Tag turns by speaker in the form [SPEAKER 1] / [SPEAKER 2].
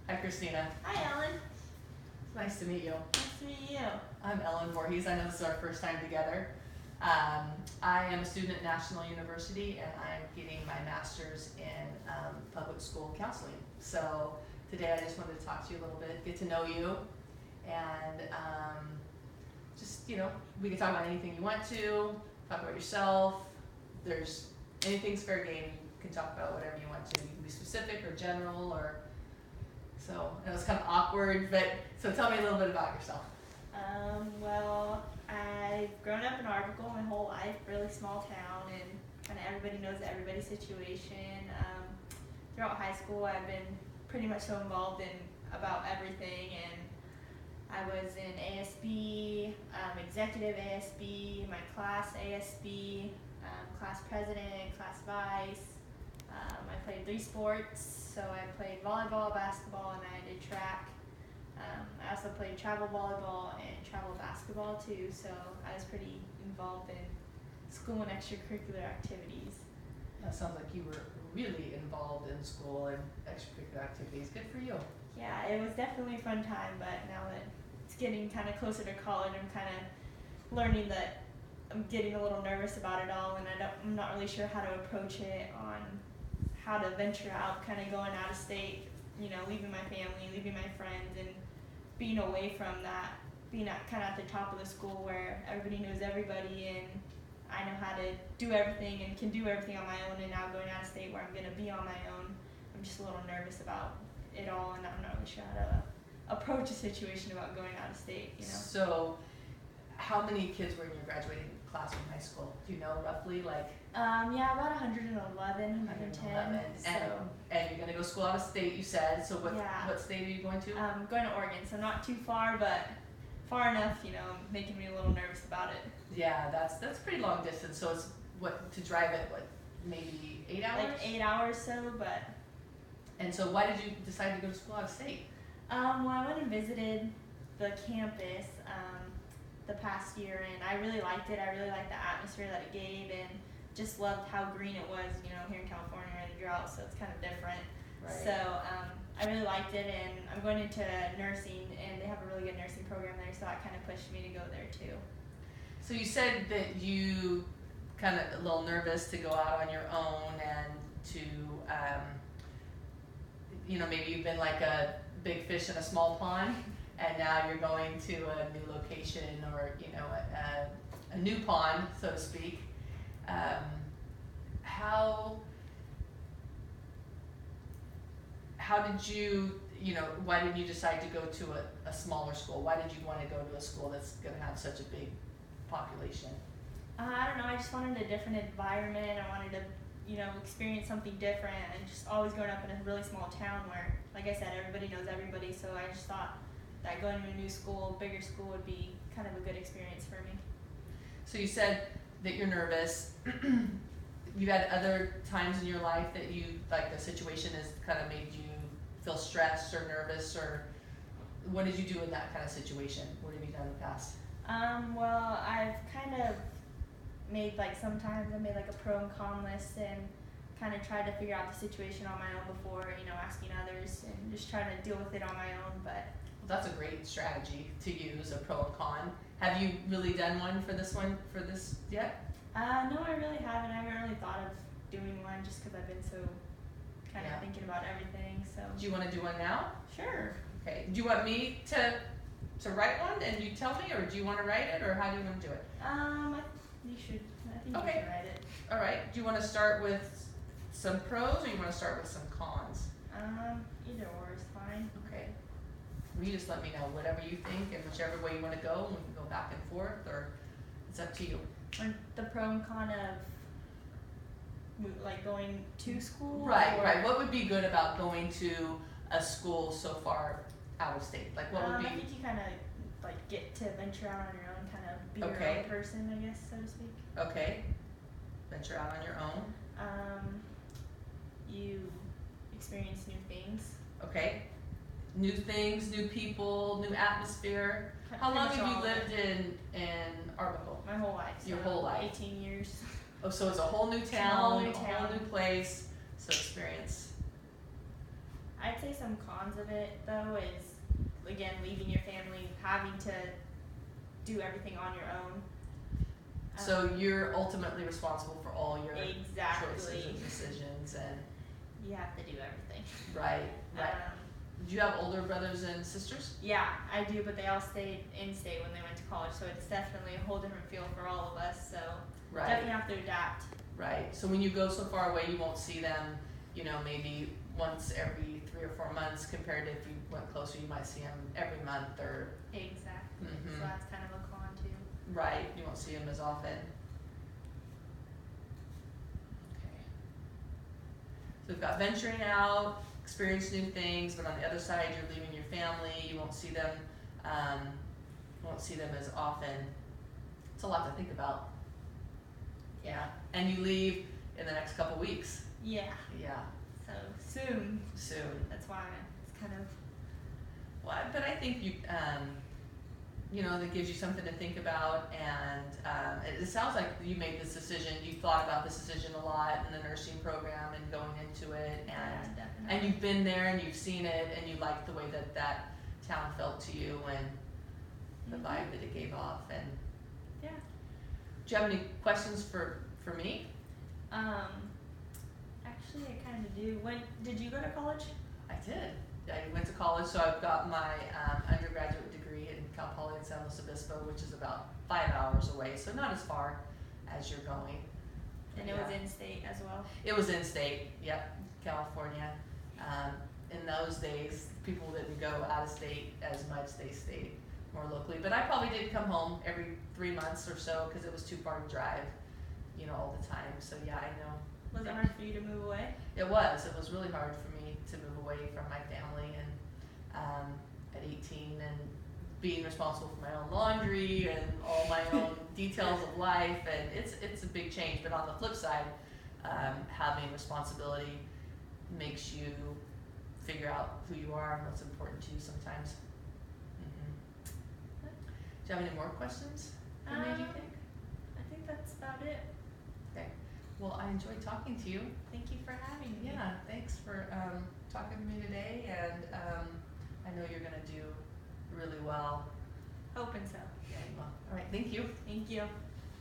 [SPEAKER 1] Hi, Christina.
[SPEAKER 2] Hi, Ellen.
[SPEAKER 1] Nice to meet you.
[SPEAKER 2] Nice to meet you.
[SPEAKER 1] I'm Ellen Voorhees. I know this is our first time together. I am a student at National University, and I'm getting my master's in public school counseling. So today I just wanted to talk to you a little bit, get to know you, and just, we can talk about anything you want to, talk about yourself. There's anything's fair game. You can talk about whatever you want to. You can be specific or general or so. It was kind of awkward, but so tell me a little bit about yourself.
[SPEAKER 2] Well, I've grown up in Arbuckle my whole life, really small town, and kind of everybody knows everybody's situation. Throughout high school, I've been pretty much so involved in about everything, and I was in ASB, executive ASB, my class ASB, class president, class vice. I played 3 sports, so I played volleyball, basketball, and I did track. I also played travel volleyball and travel basketball too, so I was pretty involved in school and extracurricular activities.
[SPEAKER 1] That sounds like you were really involved in school and extracurricular activities. Good for you.
[SPEAKER 2] Yeah, it was definitely a fun time, but now that it's getting kind of closer to college, I'm kind of learning that I'm getting a little nervous about it all, and I'm not really sure how to approach it on how to venture out, kind of going out of state, leaving my family, leaving my friends, and being away from that, being kind of at the top of the school where everybody knows everybody, and I know how to do everything and can do everything on my own, and now going out of state where I'm going to be on my own, I'm just a little nervous about it all, and I'm not really sure how to approach a situation about going out of state,
[SPEAKER 1] So, how many kids were in your graduating class from high school? Do you know roughly,
[SPEAKER 2] Yeah, about 111, 110.
[SPEAKER 1] And you're going to go school out of state, you said. So what state are you going to?
[SPEAKER 2] I'm going to Oregon, so not too far, but far enough, making me a little nervous about it.
[SPEAKER 1] Yeah, that's pretty long distance. So it's to drive it, maybe 8 hours?
[SPEAKER 2] Like 8 hours so, but.
[SPEAKER 1] And so why did you decide to go to school out of state?
[SPEAKER 2] Well, I went and visited the campus the past year, and I really liked it. I really liked the atmosphere that it gave, and just loved how green it was, here in California we're in a drought, so it's kind of different.
[SPEAKER 1] Right.
[SPEAKER 2] So I really liked it, and I'm going into nursing, and they have a really good nursing program there, so that kind of pushed me to go there too.
[SPEAKER 1] So you said that you kind of a little nervous to go out on your own and to, maybe you've been like a big fish in a small pond, and now you're going to a new location or, a new pond, so to speak. How did you, why didn't you decide to go to a smaller school? Why did you want to go to a school that's going to have such a big population?
[SPEAKER 2] I don't know, I just wanted a different environment. I wanted to, experience something different, and just always growing up in a really small town where, like I said, everybody knows everybody, so I just thought that going to a new school, bigger school, would be kind of a good experience for me.
[SPEAKER 1] So you said that you're nervous. You've had other times in your life that the situation has kind of made you feel stressed or nervous, or what did you do in that kind of situation? What have you done in the past?
[SPEAKER 2] Well, I've kind of made sometimes I made a pro and con list and kind of tried to figure out the situation on my own before, asking others, and just trying to deal with it on my own, but.
[SPEAKER 1] Well, that's a great strategy to use, a pro and con. Have you really done one for this yet?
[SPEAKER 2] No, I really haven't. I haven't really thought of doing one just because I've been so kind of thinking about everything. So.
[SPEAKER 1] Do you want to do one now?
[SPEAKER 2] Sure.
[SPEAKER 1] Okay. Do you want me to write one and you tell me, or do you want to write it, or how do you want to do it?
[SPEAKER 2] You should. I think
[SPEAKER 1] Okay.
[SPEAKER 2] You should write it.
[SPEAKER 1] All right. Do you want to start with some pros, or you want to start with some cons?
[SPEAKER 2] Either or is fine.
[SPEAKER 1] Okay. Well, you just let me know whatever you think, and whichever way you want to go, and we can go back and forth, or it's up to you.
[SPEAKER 2] And the pro and con of going to school.
[SPEAKER 1] Right. What would be good about going to a school so far out of state? What would be?
[SPEAKER 2] I think you kind of get to venture out on your own, kind of be
[SPEAKER 1] Okay.
[SPEAKER 2] your own person, I guess, so to speak.
[SPEAKER 1] Okay. Venture out on your own.
[SPEAKER 2] You experience new things.
[SPEAKER 1] Okay. New things, new people, new atmosphere. How long have you lived in Arbuckle?
[SPEAKER 2] My whole life.
[SPEAKER 1] Your whole life.
[SPEAKER 2] 18 years.
[SPEAKER 1] Oh, so it's a whole new town, a whole new place. So experience
[SPEAKER 2] I'd say some cons of it though is, again, leaving your family, having to do everything on your own.
[SPEAKER 1] So you're ultimately responsible for all your
[SPEAKER 2] Exactly.
[SPEAKER 1] choices and decisions, and
[SPEAKER 2] You have to do everything.
[SPEAKER 1] right.
[SPEAKER 2] Um,
[SPEAKER 1] Do you have older brothers and sisters?
[SPEAKER 2] yeah, I do, but they all stayed in state when they went to college, so it's definitely a whole different feel for all of us. So
[SPEAKER 1] Right.
[SPEAKER 2] definitely have to adapt.
[SPEAKER 1] Right. So when you go so far away, you won't see them, you know, maybe once every 3 or 4 months, compared to if you went closer, you might see them every month or,
[SPEAKER 2] Exactly.
[SPEAKER 1] Mhm.
[SPEAKER 2] So that's kind of a con too.
[SPEAKER 1] right, you won't see them as often. Okay. So we've got venturing out, experience new things, but on the other side, you're leaving your family, you won't see them as often. It's a lot to think about. Yeah. And you leave in the next couple weeks.
[SPEAKER 2] Yeah.
[SPEAKER 1] Yeah,
[SPEAKER 2] So soon.
[SPEAKER 1] soon.
[SPEAKER 2] That's why it's kind of.
[SPEAKER 1] Well, but I think you know, that gives you something to think about, and it sounds like you made this decision, you thought about this decision a lot in the nursing program and going into it, and
[SPEAKER 2] Definitely.
[SPEAKER 1] you've been there and you've seen it, and you liked the way that that town felt to you and the
[SPEAKER 2] Mhm.
[SPEAKER 1] vibe that it gave off. And
[SPEAKER 2] Yeah.
[SPEAKER 1] do you have any questions for me?
[SPEAKER 2] Actually, I kind of do. When did you go to college?
[SPEAKER 1] I did. I went to college, so I've got my undergraduate degree in Cal Poly in San Luis Obispo, which is about 5 hours away, so not as far as you're going.
[SPEAKER 2] And it was in state as well.
[SPEAKER 1] It was in state, yep, California. In those days, people didn't go out of state as much, they stayed more locally. But I probably did come home every 3 months or so, because it was too far to drive, you know, all the time. So yeah, I know.
[SPEAKER 2] Was it hard for you to move away?
[SPEAKER 1] It was really hard for me to move away from my family, and at 18, and being responsible for my own laundry and all my own details of life, and it's a big change. But on the flip side, having responsibility makes you figure out who you are and what's important to you sometimes. Do you have any more questions for me, do you think?
[SPEAKER 2] I think that's about it.
[SPEAKER 1] Okay. Well, I enjoyed talking to you.
[SPEAKER 2] Thank you for having me.
[SPEAKER 1] Yeah, thanks for talking to me today, and I know you're gonna do really well.
[SPEAKER 2] Hoping so.
[SPEAKER 1] Yeah, you will. All right, thank you.
[SPEAKER 2] Thank you.